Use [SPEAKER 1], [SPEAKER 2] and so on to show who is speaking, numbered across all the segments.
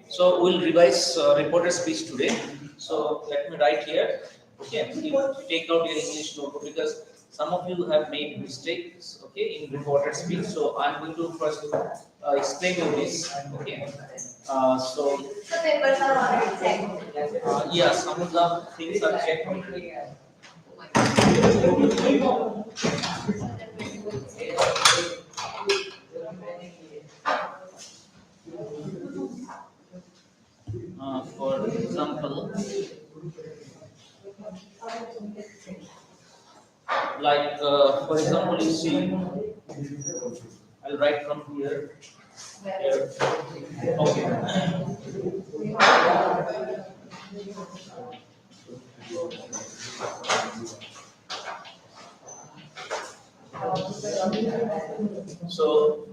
[SPEAKER 1] So we'll revise reported speech today. So let me write here. Okay, you take out your English notebook because some of you have made mistakes. Okay, in reported speech. So I'm going to first explain you this. Okay. So
[SPEAKER 2] the papers are already checked.
[SPEAKER 1] yeah, some of the things are checked already. For example, like for example, you see, I'll write from here. Here. Okay. So,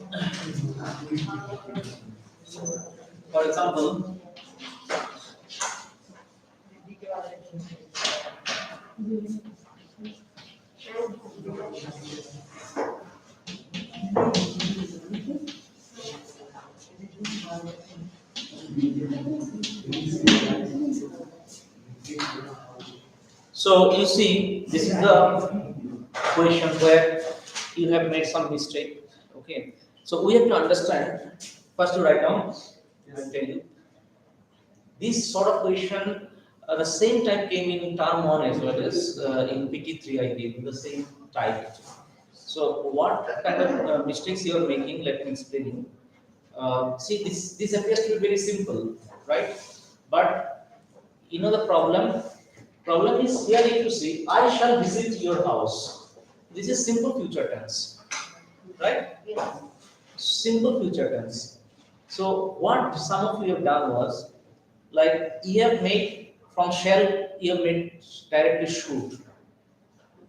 [SPEAKER 1] for example, so you see, this is the question where you have made some mistake. Okay, so we have to understand first to write down. I'll tell you this sort of question. The same type came in term 1 as well as in PT3. I gave you the same type. So what kind of mistakes you are making? Let me explain you. See, this appears to be very simple, right? But you know the problem. Problem is here. If you see, I shall visit your house. This is simple future tense, right? Simple future tense. So what some of you have done was, like you have made from shall, you have made directly should,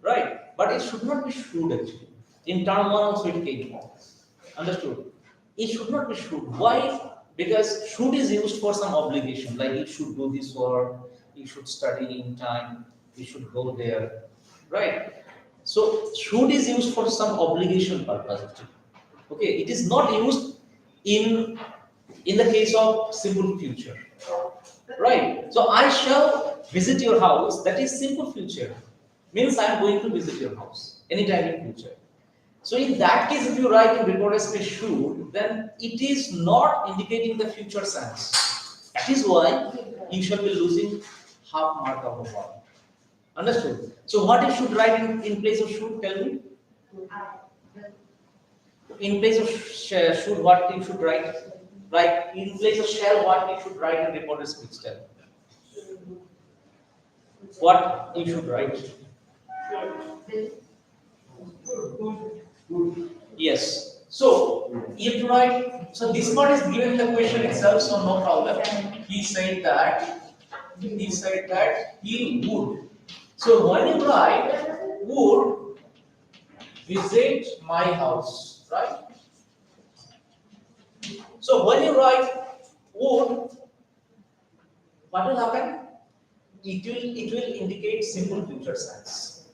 [SPEAKER 1] right? But it should not be should actually. In term 1 also it came. Understood? It should not be should. Why? Because should is used for some obligation, like you should do this work, you should study in time, you should go there, right? So should is used for some obligation purpose. Actually. Okay, it is not used in the case of simple future, right? So I shall visit your house. That is simple future. Means I am going to visit your house anytime in future. So in that case, if you write in reported speech should, then it is not indicating the future sense. That is why you shall be losing half mark out of 1. Understood? So what you should write in place of should? Tell me. In place of should, what you should write? Like in place of shall, what you should write in reported speech? Tell me. What you should write? Yes. So if you write, so this part is given in the question itself, so no problem. He said that he would. So when you write would visit my house, right? So when you write would, what will happen? It will indicate simple future sense,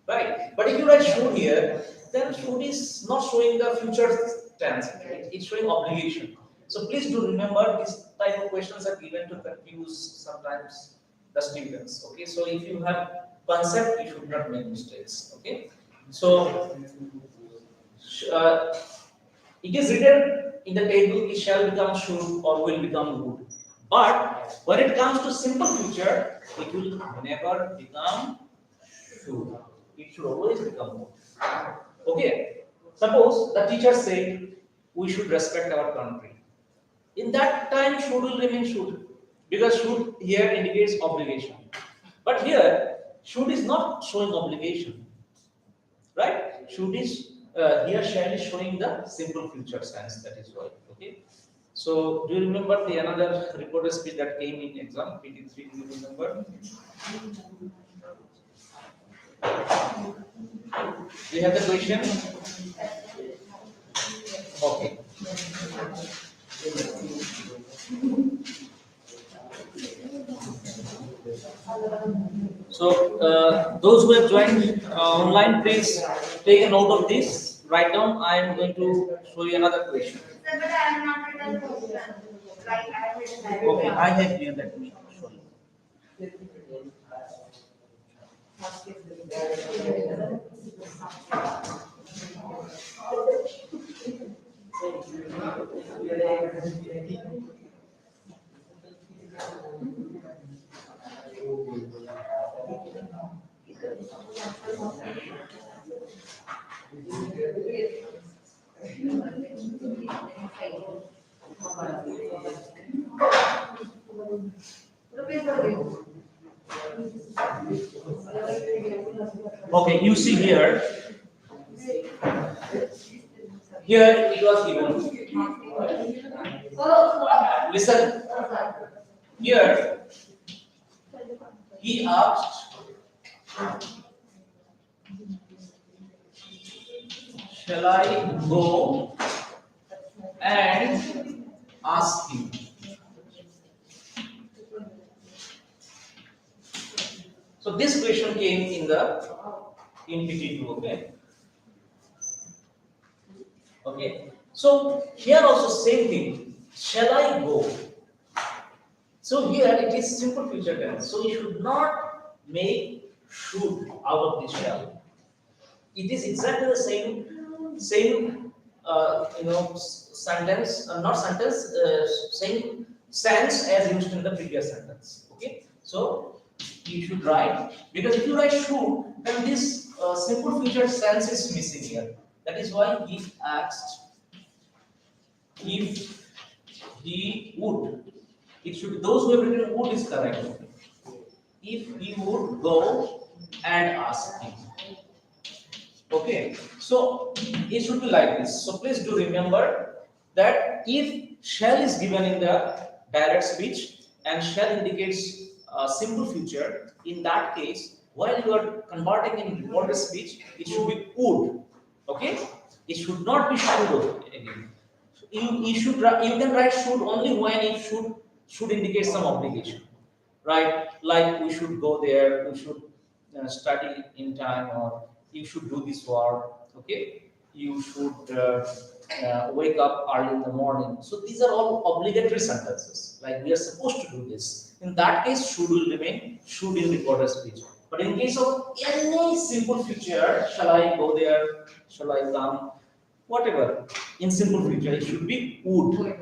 [SPEAKER 1] right? But if you write should here, then should is not showing the future tense. It's showing obligation. So please do remember this type of questions are given to confuse sometimes the students. Okay, so if you have concept, you should not make mistakes. Okay, so it is written in the table, it shall become should or will become would. But when it comes to simple future, it will never become should. It should always become would. Okay. Suppose the teacher said we should respect our country. In that time, should will remain should, because should here indicates obligation. But here, should is not showing obligation, right? Should is here shall is showing the simple future tense. That is why. Okay. So, do you remember the another reported speech that came in exam PT3? Do you remember? Do you have the question? Okay. So Those who have joined online, please take a note of this. Write down. I am going to show you another question.
[SPEAKER 2] Sir, but I have not written question. Like I have written that.
[SPEAKER 1] Okay, I have here. Let me show you. Okay, you see here. Here it was given. Listen. Here he asked, shall I go and ask him? So this question came in PT2, okay? Okay. So here also same thing. Shall I go? So here it is simple future tense. So you should not make should out of this shall. It is exactly the same sentence, not sentence, same sense as used in the previous sentence. Okay. So you should write, because if you write should, then this simple future sense is missing here. That is why he asked if he would. It should be those who have written would is correct. If he would go and ask him. Okay, so it should be like this. So please do remember that if shall is given in the direct speech and shall indicates simple future, in that case, while you are converting in reported speech, it should be would. Okay, it should not be should again. You can write should only when it should indicate some obligation, right? Like we should go there, we should study in time, or you should do this work. Okay, you should wake up early in the morning. So these are all obligatory sentences. Like we are supposed to do this. In that case, should will remain should in recorded speech. But in case of any simple future, shall I go there? Shall I come? Whatever. In simple future, it should be would.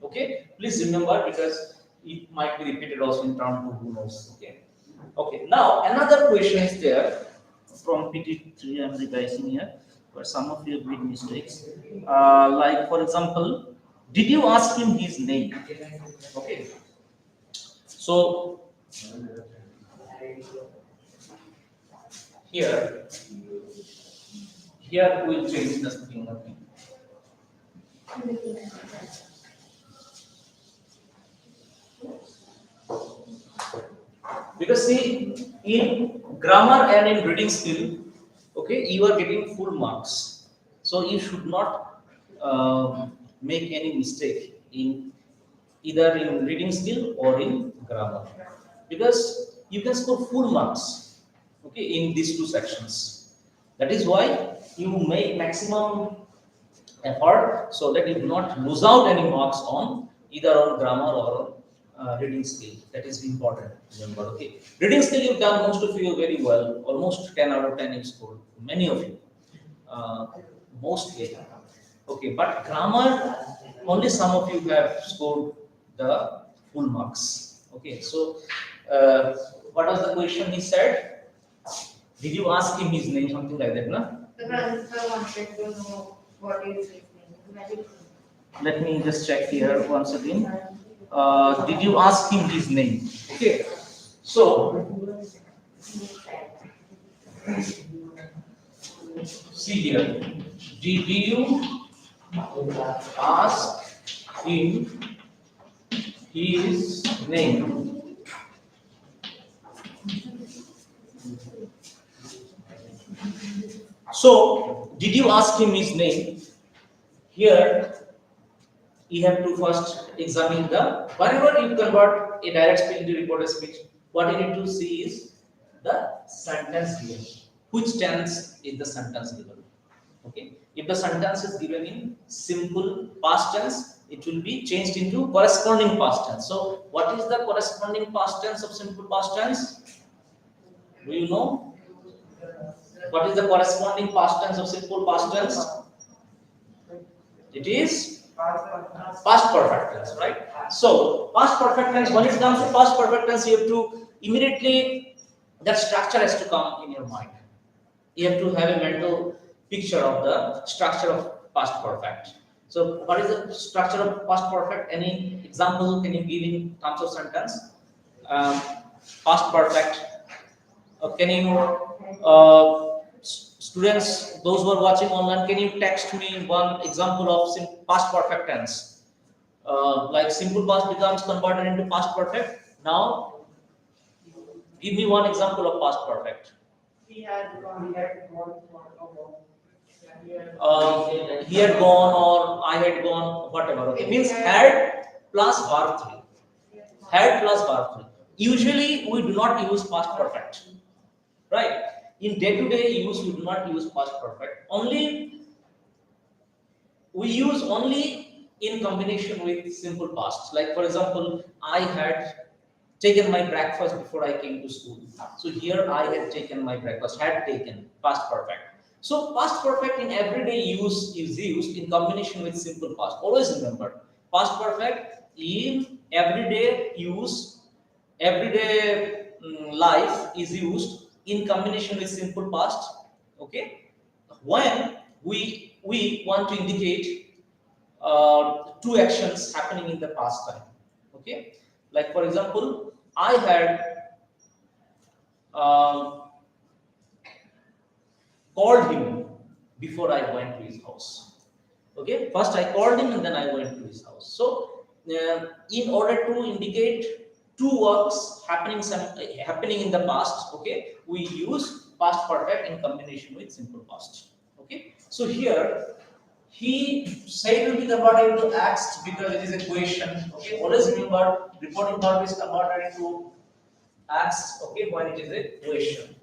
[SPEAKER 1] Okay. Please remember, because it might be repeated also in term 2. Who knows? Okay. Okay. Now another question is there from PT3. I'm revising here, where some of you have made mistakes. Like for example, did you ask him his name? Okay. So here we'll change the speaking nothing. Because see, in grammar and in reading skill, okay, you are getting full marks. So you should not make any mistake in either in reading skill or in grammar, because you can score full marks, okay, in these two sections. That is why you make maximum effort so that you do not lose out any marks on either on grammar or on reading skill. That is important. Remember, okay. Reading skill you've done most of you very well, almost 10 out of 10 you scored. Many of you, mostly. Okay, but grammar only some of you have scored the full marks. Okay, so what was the question he said? Did you ask him his name? Something like that, no?
[SPEAKER 2] The principal wanted to know what is his name.
[SPEAKER 1] Let me just check here once again. Did you ask him his name? Okay. So, see here. Did you ask him his name? So, did you ask him his name? Here, you have to first examine the, whenever you convert a direct speech into reported speech, what you need to see is the sentence given. Which tense is the sentence given? Okay. If the sentence is given in simple past tense, it will be changed into corresponding past tense. So, what is the corresponding past tense of simple past tense? Do you know? What is the corresponding past tense of simple past tense? It is past perfect tense, right? So, past perfect tense, when it comes to past perfect tense, you have to immediately, that structure has to come in your mind. You have to have a mental picture of the structure of past perfect. So, what is the structure of past perfect? Any example can you give in terms of sentence? Past perfect. Can you, students, those who are watching online, can you text me one example of past perfect tense? Like simple past becomes converted into past perfect. Now, give me one example of past perfect.
[SPEAKER 2] He had gone.
[SPEAKER 1] He had gone or I had gone, whatever. Okay, means had plus verb 3. Had plus verb 3. Usually we do not use past perfect, right? In day-to-day use, we do not use past perfect. Only we use only in combination with simple past. Like for example, I had taken my breakfast before I came to school. So here I had taken my breakfast, had taken, past perfect. So past perfect in everyday use is used in combination with simple past. Always remember, past perfect in everyday use, everyday life is used in combination with simple past. Okay, when we want to indicate two actions happening in the past time. Okay, like for example, I had um, called him before I went to his house. Okay, first I called him and then I went to his house. So, in order to indicate two works happening in the past, okay, we use past perfect in combination with simple past. Okay, so here he said will be converted into asked because it is a question. Okay, always remember reporting verb is converted into asked, okay, when it is a question.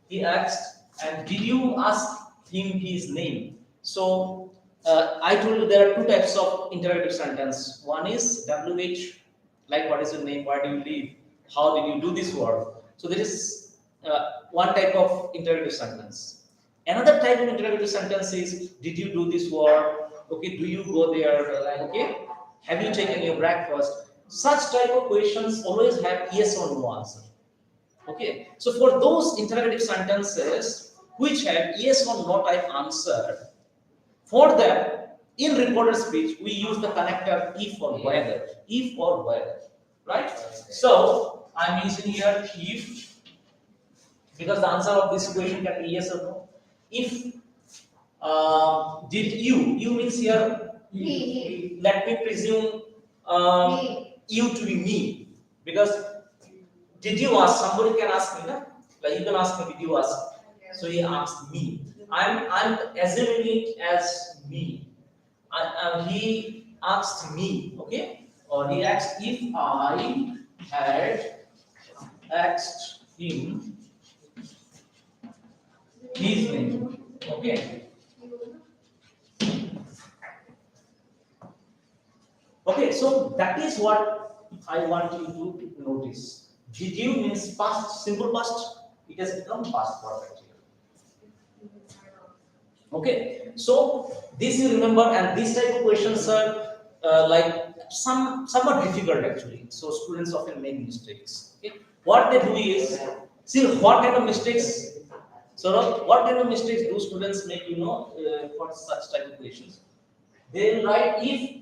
[SPEAKER 1] He asked, and did you ask him his name? So, I told you there are two types of interrogative sentence. One is WH, like what is your name, where do you live, how did you do this work? So, there is one type of interrogative sentence. Another type of interrogative sentence is, did you do this work? Okay, do you go there? Okay, have you taken your breakfast? Such type of questions always have yes or no answer. Okay, so for those interrogative sentences which have yes or no type answer, for them in reported speech we use the connector if or whether, if or whether, right? So I'm using here if because the answer of this question can be yes or no. If did you means here let me presume you to be me because did you ask? Somebody can ask me, na? Like you can ask me, did you ask? So he asked me. I'm assuming it as me. He asked me, okay? Or he asked if I had asked him his name. Okay. Okay, so that is what I want you to notice. Did you means past, simple past, it has become past perfect here. Okay, so this you remember, and this type of questions are like somewhat difficult actually. So students often make mistakes. Okay, what they do is see what kind of mistakes. So what kind of mistakes do students make? You know, for such type of questions, they will write if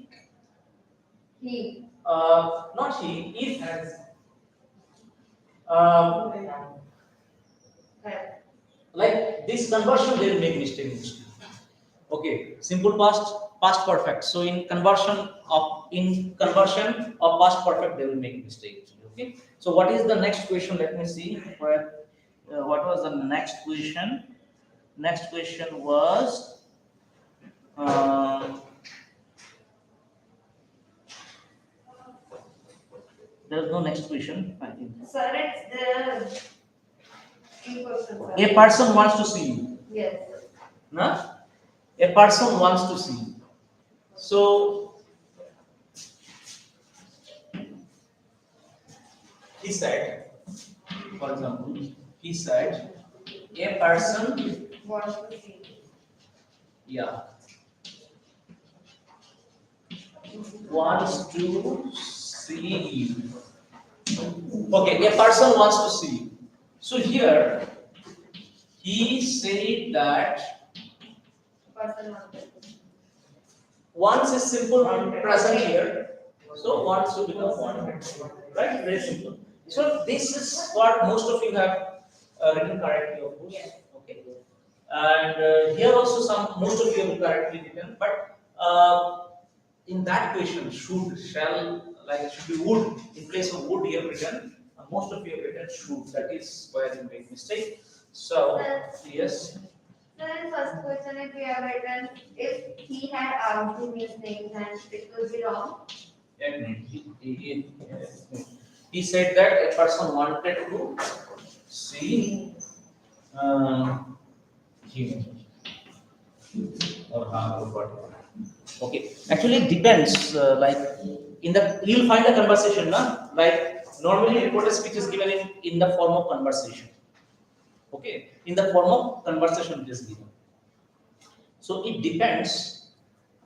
[SPEAKER 1] not he if uh, like this conversion they will make mistakes. Okay, simple past, past perfect. So in conversion of past perfect, they will make mistakes. Okay. So what is the next question? Let me see. Where what was the next question? Next question was uh, there is no next question. I think.
[SPEAKER 2] Sir, it's there. In person, sir.
[SPEAKER 1] A person wants to see you.
[SPEAKER 2] Yes.
[SPEAKER 1] Na? A person wants to see you. So he said, for example, he said, a person,
[SPEAKER 2] Wants to see.
[SPEAKER 1] yeah, wants to see you. Okay, a person wants to see you. So here he said that
[SPEAKER 2] Person wanted to.
[SPEAKER 1] once is simple present here. So wants to become wanted. Right? Very simple. So this is what most of you have written correctly, of course. Okay. And here also some most of you have correctly written, but in that question, should, shall, like should be would, in place of would you have written, most of you have written should. That is where you make mistake. So yes.
[SPEAKER 2] So in first question, if we have written, if he had asked him his name, then it will be wrong.
[SPEAKER 1] He said that a person wanted to see him or her or whatever. Okay, actually it depends. Like in the you'll find a conversation, na? Like normally reported speech is given in the form of conversation. Okay, in the form of conversation it is given. So it depends,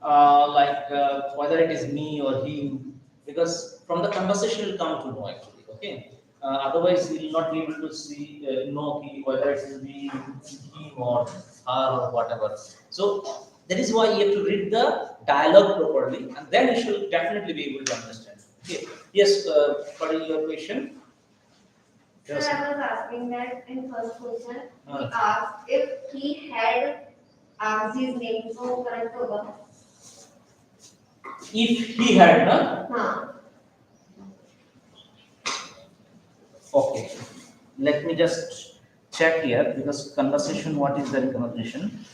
[SPEAKER 1] whether it is me or him, because from the conversation you'll come to know actually. Okay, otherwise you'll not be able to see know whether it will be him or her or whatever. So that is why you have to read the dialogue properly, and then you should definitely be able to understand. Okay. Yes, for your question.
[SPEAKER 2] So
[SPEAKER 1] Yes.
[SPEAKER 2] I was asking that in first question, he
[SPEAKER 1] Uh,
[SPEAKER 2] asked if he had asked his name, so correct होगा.
[SPEAKER 1] if he had, na?
[SPEAKER 2] हाँ.
[SPEAKER 1] Okay, let me just check here because conversation, what is the conversation?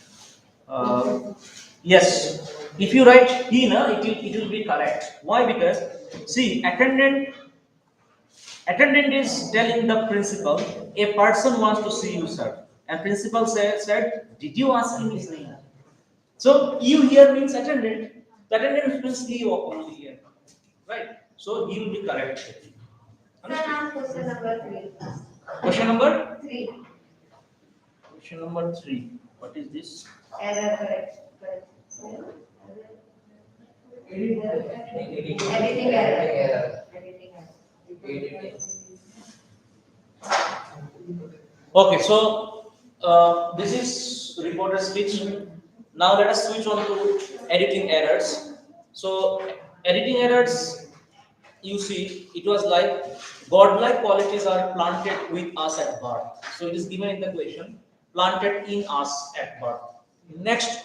[SPEAKER 1] Yes, if you write he, na, it will be correct. Why? Because see, attendant is telling the principal, a person wants to see you, sir. And principal said, did you ask him his name? So you here means attendant. The attendant means he only here, right? So he will be correct.
[SPEAKER 2] So now question number 3.
[SPEAKER 1] Question number.
[SPEAKER 2] 3.
[SPEAKER 1] Question number 3. What is this?
[SPEAKER 2] Error correct. Correct. Editing error. Editing error.
[SPEAKER 1] Okay, so this is reporter speech. Now let us switch on to editing errors. So editing errors, you see, it was like godlike qualities are planted with us at birth. So it is given in the question, planted in us at birth. Next,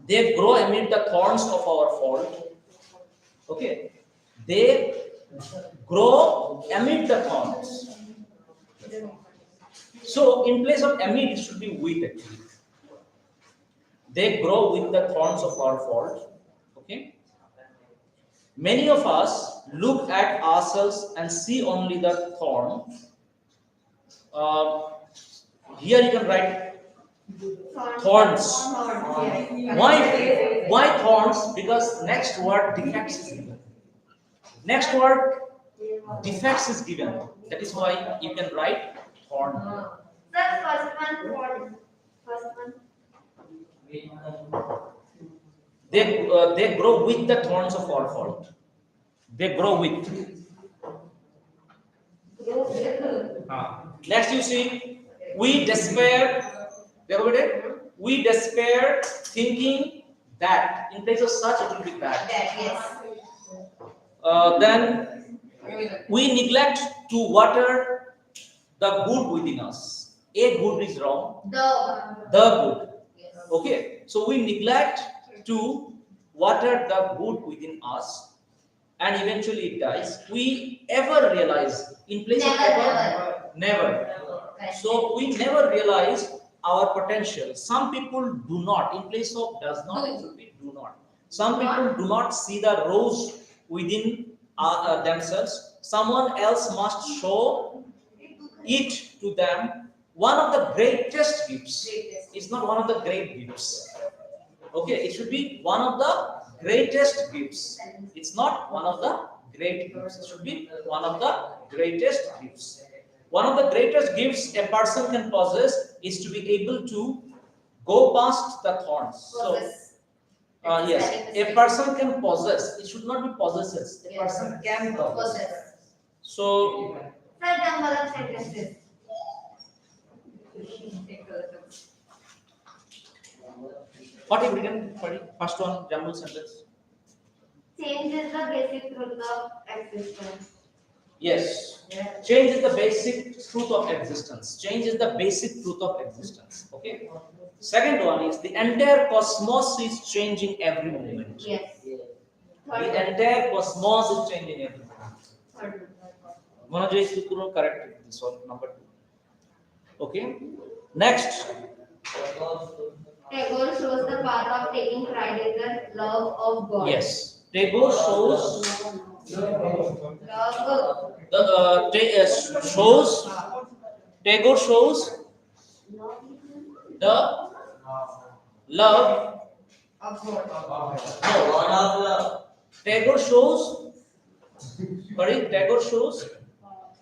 [SPEAKER 1] they grow amid the thorns of our fault. Okay, they grow amid the thorns. So in place of amid, it should be with actually. They grow with the thorns of our fault. Okay. Many of us look at ourselves and see only the thorn. Uh, Here you can write thorns.
[SPEAKER 2] Yes.
[SPEAKER 1] Why thorns? Because next word defects is given. Next word defects is given. That is why you can write thorn.
[SPEAKER 2] Sir, first one. First one.
[SPEAKER 1] They grow with the thorns of our fault. They grow with. Next you see, we despair. We despair thinking that in place of such it will be that.
[SPEAKER 2] Yes.
[SPEAKER 1] Then we neglect to water the good within us. A good is wrong. The good. Okay. So we neglect to water the good within us, and eventually it dies. We ever realize in place of ever, never. So we never realize our potential. Some people do not. In place of does not, it should be do not. Some people do not see the rose within themselves. Someone else must show it to them one of the greatest gifts.
[SPEAKER 2] Greatest.
[SPEAKER 1] It's not one of the great gifts. Okay, it should be one of the greatest gifts. It's not one of the great gifts. It should be one of the greatest gifts. One of the greatest gifts a person can possess is to be able to go past the thorns. So,
[SPEAKER 2] Possess.
[SPEAKER 1] yes, a person can possess. It should not be possesses. A person can possess.
[SPEAKER 2] Possess.
[SPEAKER 1] So,
[SPEAKER 2] Sir, jumble up sentences.
[SPEAKER 1] what have you written? Sorry, first one, jumble sentence.
[SPEAKER 2] Change is the basic truth of existence.
[SPEAKER 1] Yes.
[SPEAKER 2] Yeah.
[SPEAKER 1] Change is the basic truth of existence. Change is the basic truth of existence. Okay. Second one is the entire cosmos is changing every moment.
[SPEAKER 2] Yes.
[SPEAKER 1] The
[SPEAKER 2] Third
[SPEAKER 1] entire cosmos is changing every moment.
[SPEAKER 2] one.
[SPEAKER 1] Manoj is correct. This one, number 2. Okay. Next.
[SPEAKER 2] Tagore shows the path of taking pride in the love of God.
[SPEAKER 1] Yes. Tagore shows
[SPEAKER 2] Love.
[SPEAKER 1] the shows. Tagore shows the love.
[SPEAKER 2] Of God.
[SPEAKER 1] No. Tagore shows. Sorry. Tagore shows.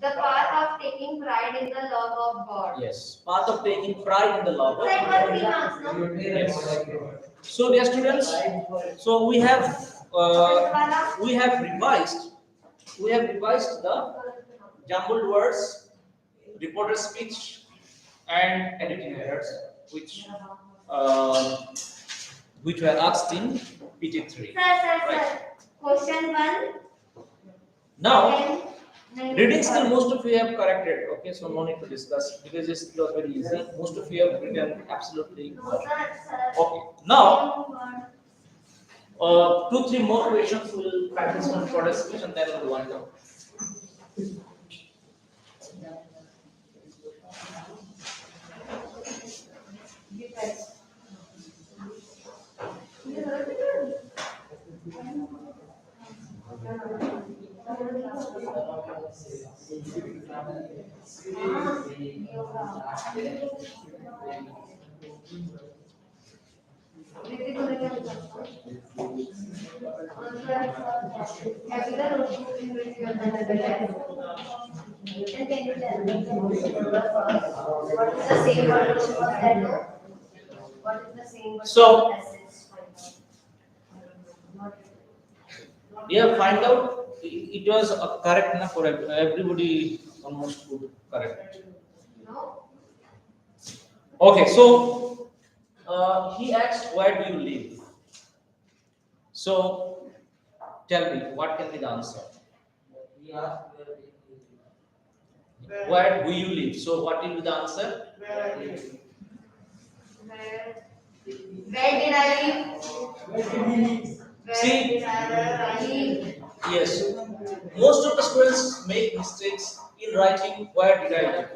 [SPEAKER 2] The path of taking pride in the love of God.
[SPEAKER 1] Yes. Path of taking pride in the love of
[SPEAKER 2] That
[SPEAKER 1] God.
[SPEAKER 2] was 3 marks, no?
[SPEAKER 1] Yes. So, dear students, so we have revised the jumbled words, reporter speech, and editing errors, uh, which were asked in PT3.
[SPEAKER 2] Sir. Question 1.
[SPEAKER 1] Now, reading skill, most of you have corrected. Okay, so no need to discuss because it was very easy. Most of you have written absolutely well. Okay, now 2-3 more questions will practice on for speech and then we'll wind up.
[SPEAKER 2] And can you tell me what is the same version of that note? What is the same version
[SPEAKER 1] So-
[SPEAKER 2] of essence?
[SPEAKER 1] Yeah, find out. It was correct enough for everybody. Almost good, correct.
[SPEAKER 2] No?
[SPEAKER 1] Okay, so he asked, "Where do you live?" So tell me, what can be the answer? Where do you live? So what will be the answer?
[SPEAKER 2] Where did I live? Where
[SPEAKER 1] See?
[SPEAKER 2] did I live?
[SPEAKER 1] Yes. Most of the students make mistakes in writing "Where did I live?"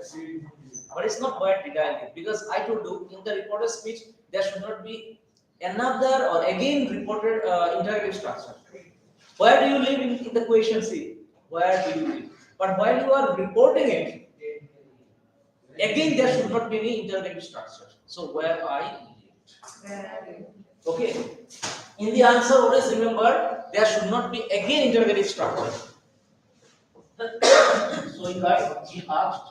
[SPEAKER 1] But it's not "Where did I live?" because I told you in the reporter speech there should not be another or again reported interrogative structure. Where do you live in the question C? Where do you live? But while you are reporting it, again there should not be any interrogative structure. So where I live. Okay. In the answer, always remember there should not be again interrogative structure. So in fact, he asked,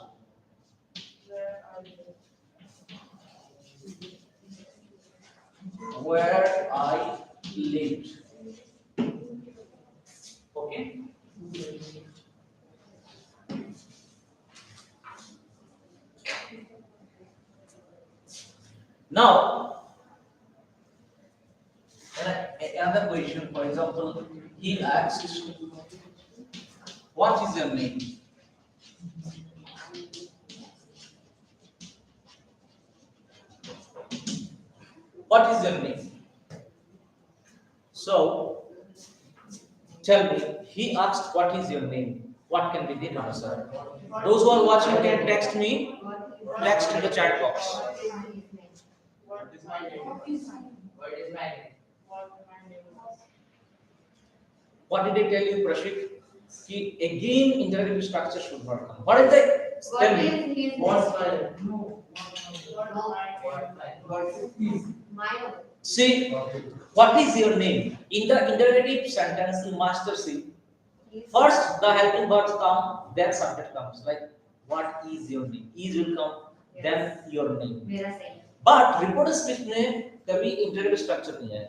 [SPEAKER 1] where I lived. Okay. Now, another question, for example, he asked, what is your name? What is your name? So, tell me, he asked, what is your name? What can be the answer? Those who are watching can text me, text in the chat box.
[SPEAKER 2] What is my name? What is my name?
[SPEAKER 1] What did I tell you, Prashik? कि again interrogative structure should not come. What is the
[SPEAKER 2] What
[SPEAKER 1] tell me?
[SPEAKER 2] is his
[SPEAKER 3] What
[SPEAKER 2] name?
[SPEAKER 3] no.
[SPEAKER 2] My
[SPEAKER 1] See, what is your name? In the interrogative sentence, you must see first the helping verbs come, then subject comes. Like, what is your name? Is will come, then your name.
[SPEAKER 2] मेरा सही.
[SPEAKER 1] But reporter speech में कभी interrogative structure नहीं है.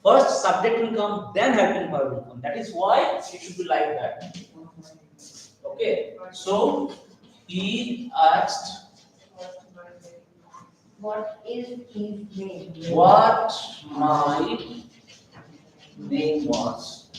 [SPEAKER 1] First subject will come, then helping verb will come. That is why it should be like that. Okay. So he asked,
[SPEAKER 2] What is his name?
[SPEAKER 1] what my name was.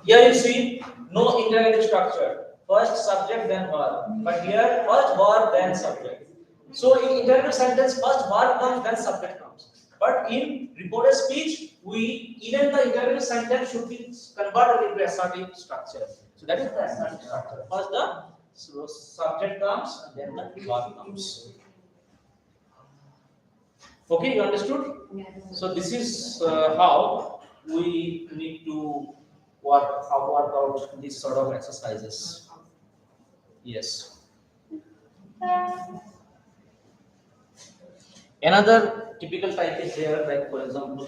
[SPEAKER 1] Here you see no interrogative structure. First subject, then verb. But here first verb, then subject. So in interrogative sentence, first verb comes, then subject comes. But in reported speech, even the interrogative sentence should be converted into assertive structure. So that is the assertive structure. First the subject comes, and then the verb comes. Okay, you understood?
[SPEAKER 2] Yes.
[SPEAKER 1] So this is how we need to work out these sort of exercises. Yes. Another typical type is there, like for example,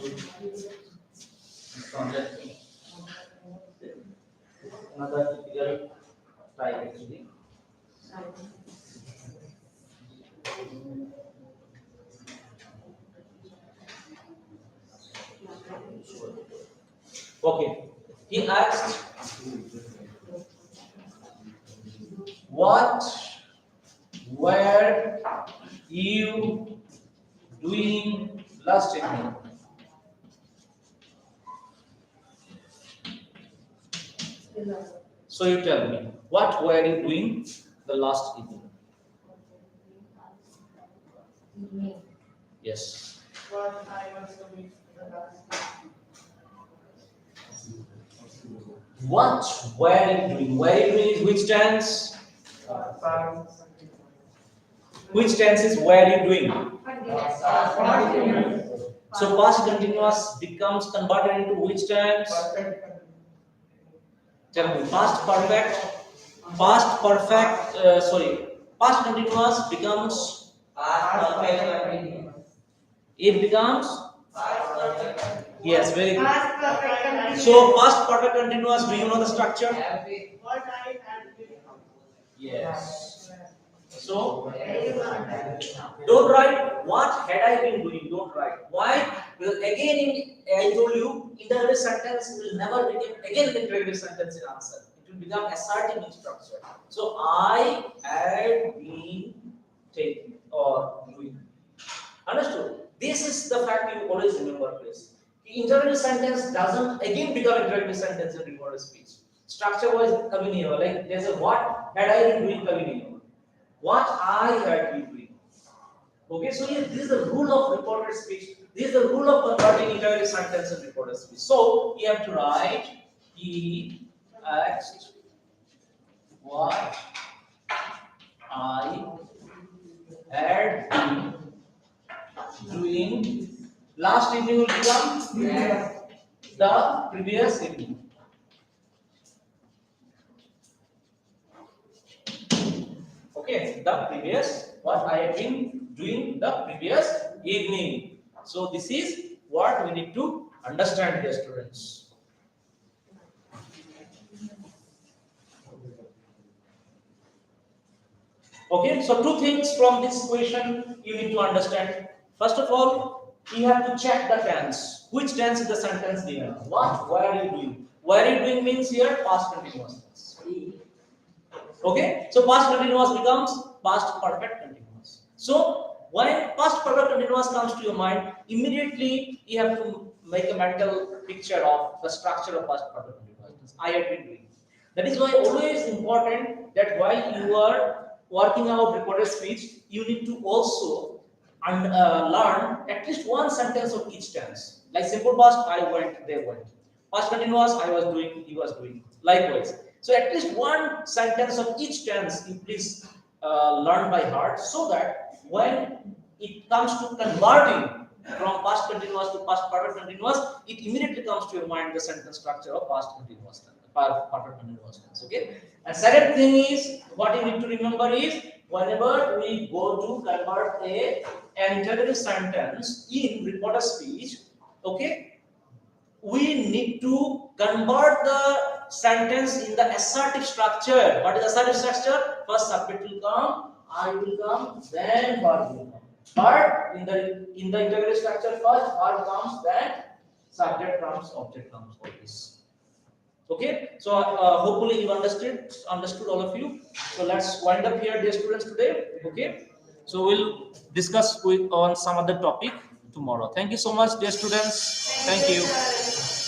[SPEAKER 1] another typical type actually. Okay, he asked, what were you doing last evening? So you tell me, what were you doing the last evening? Yes.
[SPEAKER 3] What I was doing the last
[SPEAKER 1] What were you doing? Were you doing is which tense?
[SPEAKER 3] time.
[SPEAKER 1] Which tense is were you doing?
[SPEAKER 3] Perfect.
[SPEAKER 1] So past continuous becomes converted into which tense? Tell me, past perfect. Past perfect. Past continuous becomes. It becomes. Yes, very good.
[SPEAKER 2] Past perfect continuous.
[SPEAKER 1] So past perfect continuous. Do you know the structure?
[SPEAKER 3] What I had been.
[SPEAKER 1] Yes. So
[SPEAKER 2] Very good.
[SPEAKER 1] don't write what had I been doing. Don't write. Why? Because again, I told you, interrogative sentence will never become again the interrogative sentence in answer. It will become assertive in structure. So I had been taking or doing. Understood? This is the fact you always remember, please. The interrogative sentence doesn't again become interrogative sentence in recorded speech. Structure wise, कभी नहीं होगा. Like there's a what had I been doing कभी नहीं होगा. What I had been doing. Okay, so yes, this is the rule of reported speech. This is the rule of converting interrogative sentence in reported speech. So you have to write he asked what I had been doing last evening will become the previous evening. Okay, the previous what I have been doing the previous evening. So this is what we need to understand, dear students. Okay, so two things from this question you need to understand. First of all, you have to check the tense. Which tense is the sentence given? What were you doing? Were you doing means here past continuous tense. Okay, so past continuous becomes past perfect continuous. So when past perfect continuous comes to your mind, immediately you have to make a mental picture of the structure of past perfect continuous. I have been doing. That is why always important that while you are working out recorded speech, you need to also learn at least one sentence of each tense. Like simple past, I went, they went. Past continuous, I was doing, he was doing. Likewise. So at least one sentence of each tense you please learn by heart, so that when it comes to converting from past continuous to past perfect continuous, it immediately comes to your mind the sentence structure of past continuous tense, perfect continuous tense. Okay. And second thing is what you need to remember is whenever we go to convert an interrogative sentence in reporter speech, okay, we need to convert the sentence in the assertive structure. What is assertive structure? First subject will come, I will come, then verb will come. But in the integrated structure, first verb comes, then subject comes, object comes. Always. Okay. So hopefully you understood all of you. So let's wind up here, dear students, today. Okay. So we'll discuss on some other topic tomorrow. Thank you so much, dear students. Thank you.
[SPEAKER 2] Sir.